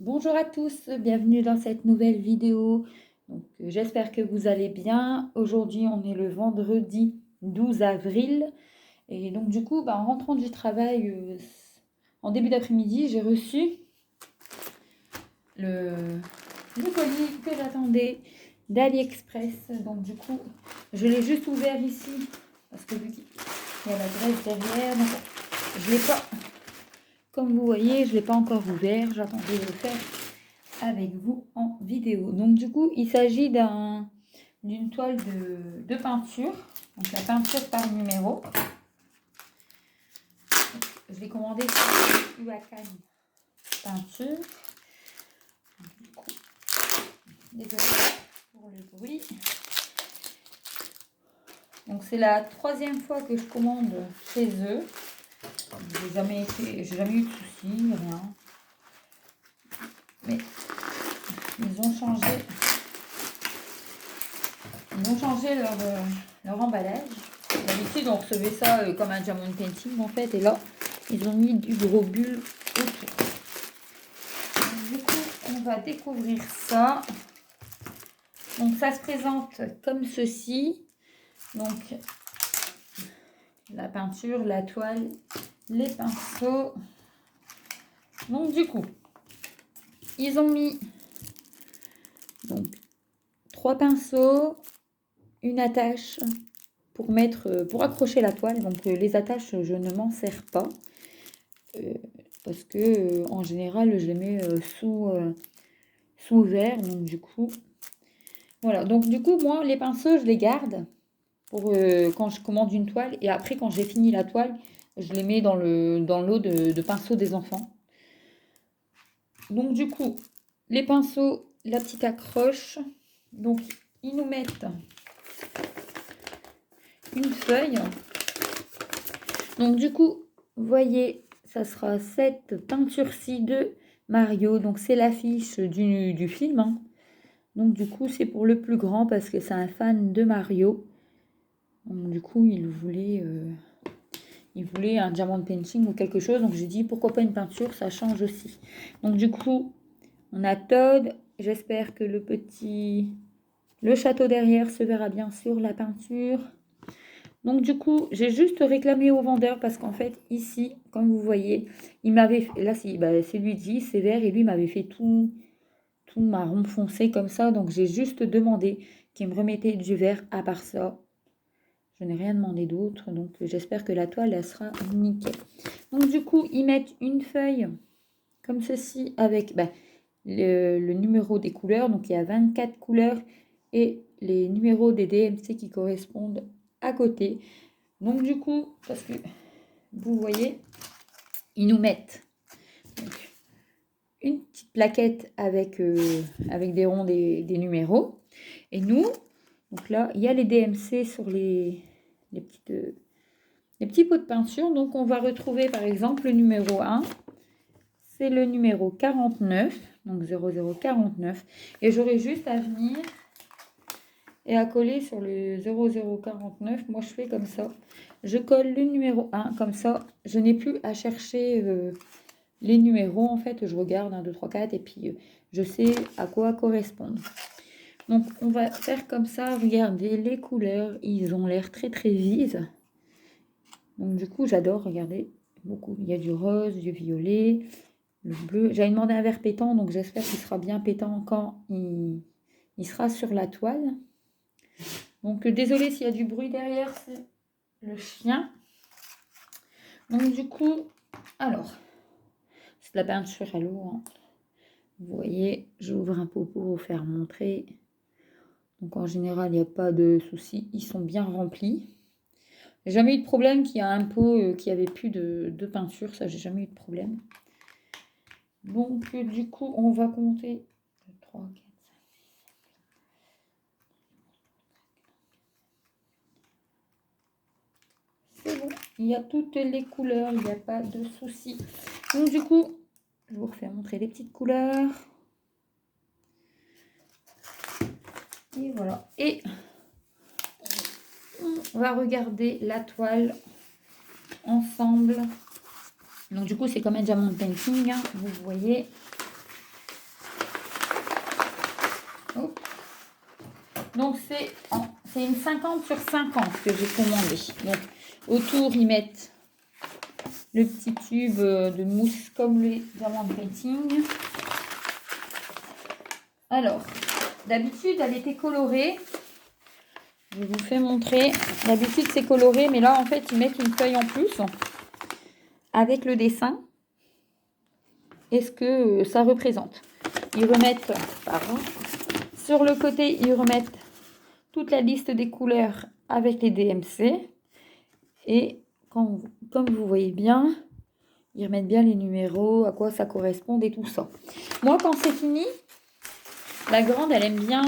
Bonjour à tous, bienvenue dans cette nouvelle vidéo. J'espère que vous allez bien. Aujourd'hui, on est le vendredi 12 avril. Et donc, du coup, en rentrant du travail en début d'après-midi, j'ai reçu le colis que j'attendais d'AliExpress. Donc, du coup, je l'ai juste ouvert ici parce que vu qu'il y a la graisse derrière, donc je l'ai pas, comme vous voyez, je l'ai pas encore ouvert. J'attendais de le faire avec vous en vidéo. Donc du coup, il s'agit d'une toile de peinture. Donc la peinture par numéro. Je l'ai commandé sur Uacan Peinture. Du coup, désolé pour le bruit. Donc c'est la troisième fois que je commande chez eux. J'ai jamais eu de soucis, rien. Mais ils ont changé leur emballage. D'habitude, on recevait ça comme un diamond painting en fait. Et là, ils ont mis du gros bulle autour. Donc, du coup, on va découvrir ça. Donc, ça se présente comme ceci. Donc, la peinture, la toile, les pinceaux. Donc, du coup, ils ont mis donc 3 pinceaux, une attache pour accrocher la toile. Donc, les attaches, je ne m'en sers pas. Parce que en général je les mets sous verre, donc du coup voilà. Donc du coup moi les pinceaux je les garde pour quand je commande une toile, et après quand j'ai fini la toile je les mets dans l'eau de pinceaux des enfants. Donc du coup les pinceaux, la petite accroche, donc ils nous mettent une feuille. Donc du coup vous voyez, ça sera cette peinture-ci de Mario. Donc c'est l'affiche du film, hein. Donc du coup c'est pour le plus grand parce que c'est un fan de Mario. Donc du coup il voulait un diamant painting ou quelque chose. Donc j'ai dit pourquoi pas une peinture, ça change aussi. Donc du coup on a Todd. J'espère que le château derrière se verra bien sur la peinture. Donc du coup, j'ai juste réclamé au vendeur parce qu'en fait, ici, comme vous voyez, il m'avait... Là, c'est lui dit, c'est vert, et lui m'avait fait tout marron foncé comme ça. Donc j'ai juste demandé qu'il me remettait du vert. À part ça, je n'ai rien demandé d'autre. Donc j'espère que la toile, elle sera nickel. Donc du coup, ils mettent une feuille comme ceci avec le numéro des couleurs. Donc il y a 24 couleurs et les numéros des DMC qui correspondent à côté. Donc du coup, parce que vous voyez, ils nous mettent donc, une petite plaquette avec des ronds, des numéros. Et nous, donc là, il y a les DMC sur les petits pots de peinture. Donc on va retrouver par exemple le numéro 1. C'est le numéro 49, donc 0049. Et j'aurai juste à venir et à coller sur le 0049. Moi, je fais comme ça. Je colle le numéro 1, comme ça, je n'ai plus à chercher les numéros. En fait, je regarde 1, 2, 3, 4 et puis je sais à quoi correspondent. Donc, on va faire comme ça. Regardez les couleurs. Ils ont l'air très, très vives. Donc, du coup, j'adore. Regardez, beaucoup. Il y a du rose, du violet, le bleu. J'avais demandé un vert pétant, donc j'espère qu'il sera bien pétant quand il sera sur la toile. Donc, désolé s'il y a du bruit derrière, c'est le chien. Donc, du coup, alors, c'est de la peinture à l'eau, hein. Vous voyez, j'ouvre un peu pour vous faire montrer. Donc, en général, il n'y a pas de souci. Ils sont bien remplis. J'ai jamais eu de problème qu'il y a un pot qui avait plus de peinture. Ça, j'ai jamais eu de problème. Donc, du coup, on va compter 2, 3, 4, 5, 6, 7. C'est bon. Il y a toutes les couleurs. Il n'y a pas de souci. Donc, du coup, je vais vous refaire montrer les petites couleurs. Et voilà. Et on va regarder la toile ensemble. Donc du coup, c'est comme un diamond painting, hein, vous voyez. Donc, c'est une 50 sur 50 que j'ai commandé. Donc, autour, ils mettent le petit tube de mousse comme les diamants painting. Alors, d'habitude, elle était colorée. Je vous fais montrer. D'habitude, c'est coloré, mais là, en fait, ils mettent une feuille en plus avec le dessin. Et ce que ça représente. Ils remettent, pardon, sur le côté, ils remettent toute la liste des couleurs avec les DMC. Et comme vous voyez bien, ils remettent bien les numéros, à quoi ça correspond et tout ça. Moi, quand c'est fini, la grande, elle aime bien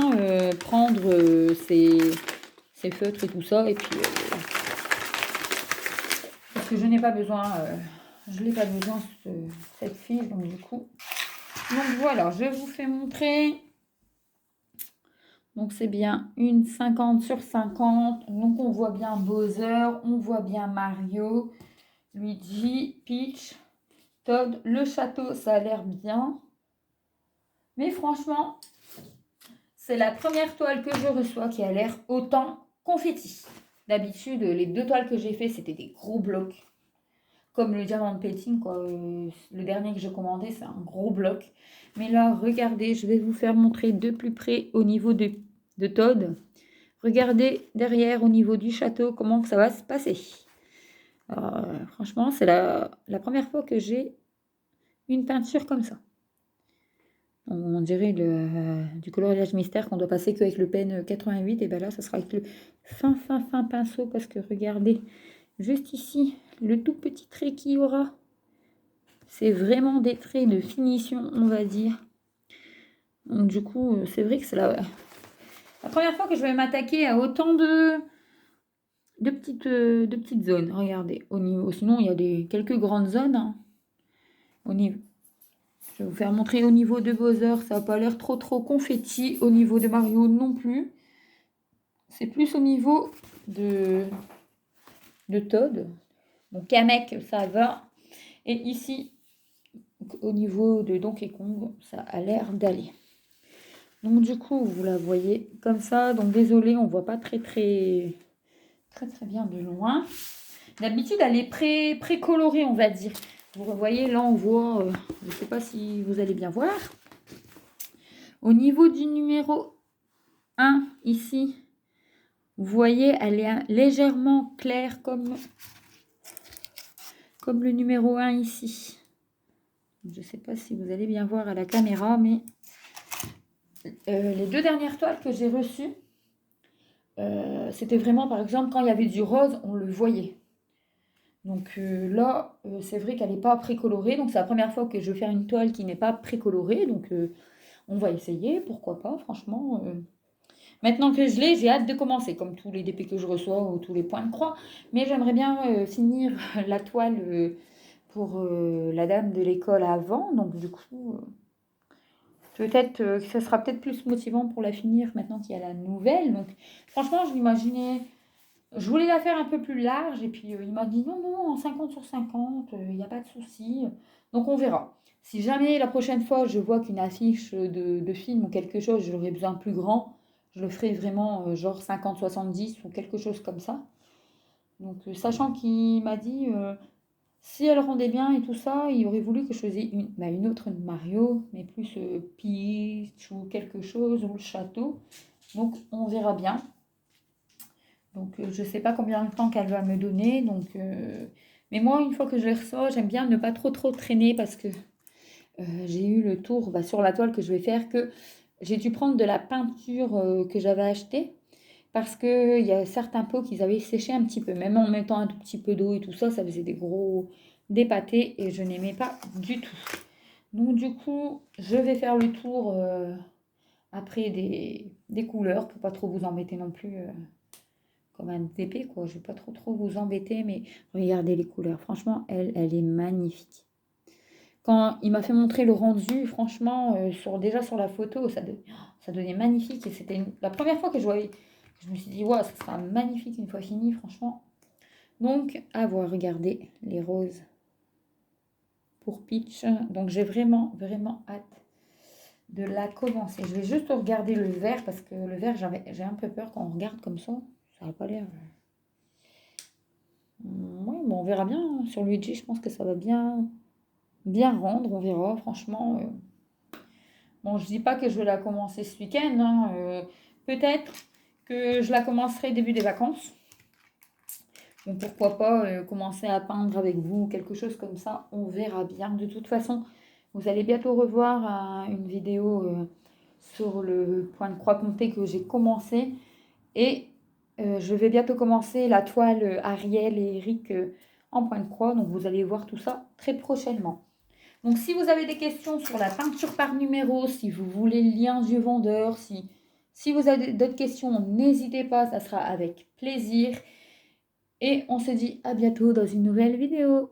prendre ses feutres et tout ça. Et puis, parce que je n'ai pas besoin, je n'ai pas besoin cette fiche, donc du coup. Donc voilà, je vous fais montrer. Donc c'est bien une 50 sur 50. Donc on voit bien Bowser, on voit bien Mario, Luigi, Peach, Todd. Le château, ça a l'air bien. Mais franchement, c'est la première toile que je reçois qui a l'air autant confetti. D'habitude, les 2 toiles que j'ai fait, c'était des gros blocs. Comme le diamant painting, quoi. Le dernier que j'ai commandé, c'est un gros bloc. Mais là, regardez, je vais vous faire montrer de plus près au niveau de Todd. Regardez derrière au niveau du château comment que ça va se passer. Alors, franchement, c'est la première fois que j'ai une peinture comme ça. On dirait du coloriage mystère qu'on doit passer qu'avec le pen 88. Et bien là, ça sera avec le fin pinceau. Parce que regardez, juste ici, le tout petit trait qu'il y aura. C'est vraiment des traits de finition, on va dire. Donc du coup, c'est vrai que c'est la première fois que je vais m'attaquer à autant de petites zones. Regardez, au niveau, sinon il y a quelques grandes zones. Hein. Je vais vous faire montrer au niveau de Bowser, ça n'a pas l'air trop confetti. Au niveau de Mario non plus. C'est plus au niveau de Todd. Donc Kamek, ça va. Et ici, au niveau de Donkey Kong, ça a l'air d'aller. Donc du coup, vous la voyez comme ça. Donc désolé, on voit pas très bien de loin. D'habitude, elle est pré-colorée, on va dire. Vous voyez, là, on voit, je ne sais pas si vous allez bien voir. Au niveau du numéro 1, ici, vous voyez, elle est légèrement claire comme le numéro 1 ici. Je ne sais pas si vous allez bien voir à la caméra, mais les 2 dernières toiles que j'ai reçues, c'était vraiment, par exemple, quand il y avait du rose, on le voyait. Donc là, c'est vrai qu'elle n'est pas précolorée. Donc c'est la première fois que je vais faire une toile qui n'est pas précolorée. Donc on va essayer, pourquoi pas, franchement. Maintenant que je l'ai, j'ai hâte de commencer, comme tous les DP que je reçois ou tous les points de croix. Mais j'aimerais bien finir la toile pour la dame de l'école avant. Donc du coup, peut-être que ça sera peut-être plus motivant pour la finir maintenant qu'il y a la nouvelle. Donc franchement, je m'imaginais... Je voulais la faire un peu plus large et puis il m'a dit non, en 50 sur 50, il n'y a pas de souci. Donc on verra. Si jamais la prochaine fois je vois qu'une affiche de film ou quelque chose, j'aurais besoin plus grand, je le ferai vraiment genre 50-70 ou quelque chose comme ça. Donc sachant qu'il m'a dit si elle rendait bien et tout ça, il aurait voulu que je faisais une autre Mario, mais plus Peach ou quelque chose, ou le château. Donc on verra bien. Donc, je ne sais pas combien de temps qu'elle va me donner. Donc, mais moi, une fois que je les reçois, j'aime bien ne pas trop traîner parce que j'ai eu le tour sur la toile que je vais faire que j'ai dû prendre de la peinture que j'avais achetée parce qu'il y a certains pots qui avaient séché un petit peu. Même en mettant un tout petit peu d'eau et tout ça, ça faisait des gros dépâtés et je n'aimais pas du tout. Donc, du coup, je vais faire le tour après des couleurs pour pas trop vous embêter non plus. Comme un DP, quoi. Je vais pas trop vous embêter, mais regardez les couleurs. Franchement, elle est magnifique. Quand il m'a fait montrer le rendu, franchement, déjà sur la photo, ça donnait magnifique. Et c'était la première fois que je voyais. Je me suis dit, ouais, ça sera magnifique une fois fini, franchement. Donc, à voir, regardez les roses pour Peach. Donc, j'ai vraiment hâte de la commencer. Je vais juste regarder le vert parce que le vert, j'ai un peu peur quand on regarde comme ça. Ça n'a pas l'air... Ouais, bon, on verra bien. Hein. Sur Luigi, je pense que ça va bien rendre. On verra, franchement. Bon, je dis pas que je vais la commencer ce week-end. Hein. Peut-être que je la commencerai début des vacances. Donc pourquoi pas commencer à peindre avec vous, quelque chose comme ça. On verra bien. De toute façon, vous allez bientôt revoir une vidéo sur le point de croix comté que j'ai commencé. Et je vais bientôt commencer la toile Ariel et Eric en point de croix. Donc vous allez voir tout ça très prochainement. Donc si vous avez des questions sur la peinture par numéro, si vous voulez le lien du vendeur, si vous avez d'autres questions, n'hésitez pas, ça sera avec plaisir. Et on se dit à bientôt dans une nouvelle vidéo.